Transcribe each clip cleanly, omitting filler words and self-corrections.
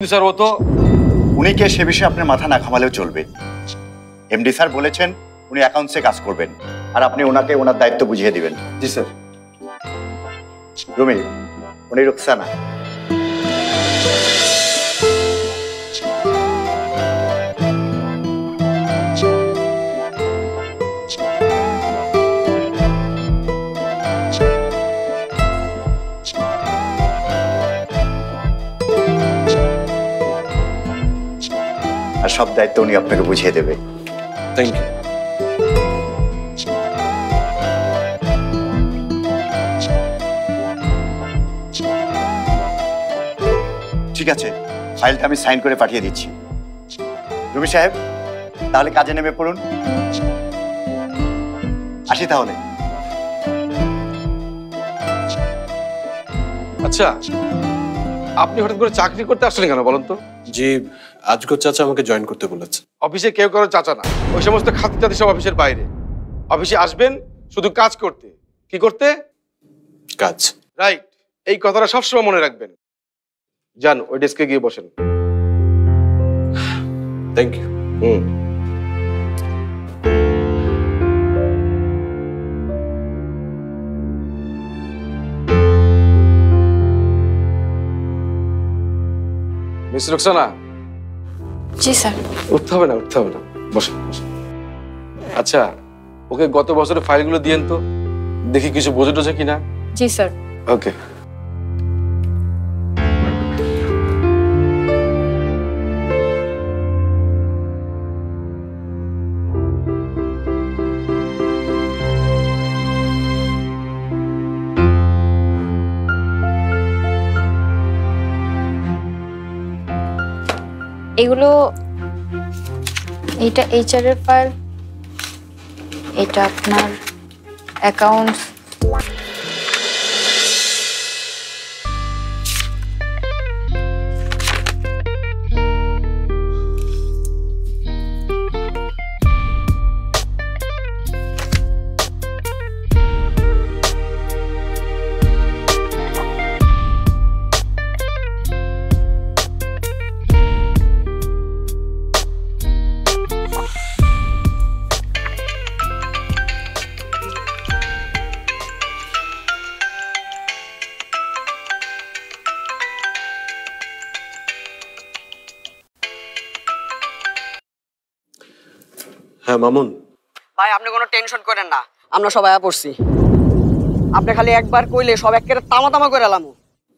Sir ও তো উনি কে সে বিষয়ে আপনার মাথা না ঘামালেও চলবে। এমডি স্যার বলেছেন উনি অ্যাকাউন্টসে কাজ করবেন আর আপনি ওনাকে ওনার দায়িত্ব বুঝিয়ে দিবেন। জি স্যার। রুমি, উনি রুকসানা। আর সব দায়িত্ব উনি আপনাকে বুঝিয়ে দেবে। Thank you. ঠিক আছে, ফাইলটা আমি সাইন করে পাঠিয়ে দিচ্ছি। রুমি সাহেব, তাহলে কাজে নেমে পড়ুন। আসি তাহলে। আচ্ছা, আপনি হঠাৎ করে চাকরি করতে আসলেন কেন বলুন তো? জি, আজগর চাচা আমাকে জয়েন করতে বলেছে। অফিসে কেউ কারো চাচা না, ওই সমস্ত খাতির জাতি সব অফিসের বাইরে। অফিসে আসবেন শুধু কাজ করতে। কি করতে? কাজ। রাইট, এই কথাটা সবসময় মনে রাখবেন। যান, ওই ডেস্কে গিয়ে বসেন। Thank you. মিস রুকসানা। জি স্যার। উঠতে হবে না, উঠতে হবে না, বসেন বসেন। আচ্ছা, ওকে গত বছরের ফাইলগুলো দিয়েন তো, দেখি কিছু বোঝে টোঝে কিনা। জি স্যার। ওকে। এগুলো, এইটা এইচআর এর ফাইল, এটা আপনার অ্যাকাউন্টস, হ্যাঁ মামুন। ভাই আপনি কোনো টেনশন করেন না, আমরা সবাই পড়ছি। আপনি খালি একবার কইলে সব একেবারে তামা তামা করে এলাম।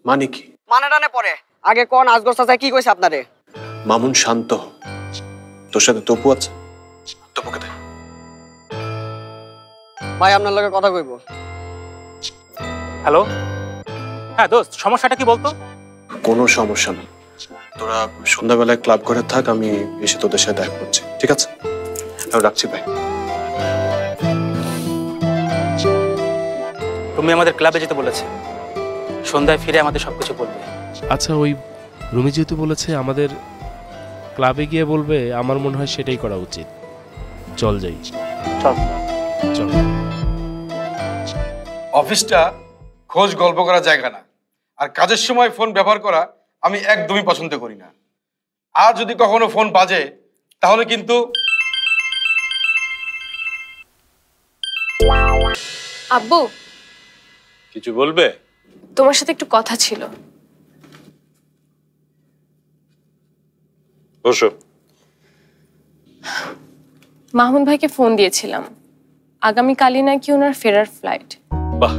মানে কি? মানে টানে পরে আগে কোন আজগর চাচা কি কইছে আপনারে? মামুন শান্ত হ। তোর সাথে তপু আছে, তপুকে দে। ভাই আপনার লগে কথা কইব। হ্যালো, হ্যাঁ দোস্ত, সমস্যাটা কি বলতো? কোনো সমস্যা না, তোরা সন্ধ্যাবেলায় ক্লাব ঘরে থাক, আমি এসে তোদের সাথে দেখা করছি, ঠিক আছে? আমি রাখছি ভাই। রুমি আমাদের ক্লাবে যেতে বলেছে, সন্ধ্যায় ফিরে আমাদের সবকিছু বলবে। আচ্ছা, ওই রুমি যেহেতু বলেছে আমাদের ক্লাবে গিয়ে বলবে, আমার মনে হয় সেটাই করা উচিত। চল যাই। চল চল। অফিসটা খোঁজ গল্প করার জায়গা না, আর কাজের সময় ফোন ব্যবহার করা আমি একদমই পছন্দ করি না। আর যদি কখনো ফোন বাজে তাহলে কিন্তু আব্বু, কিছু বলবে? তোমার সাথে একটু কথা ছিল। বসো। মাহমুদ ভাইকে ফোন দিয়েছিলাম, আগামীকালই নাকি ওনার ফেরার ফ্লাইট।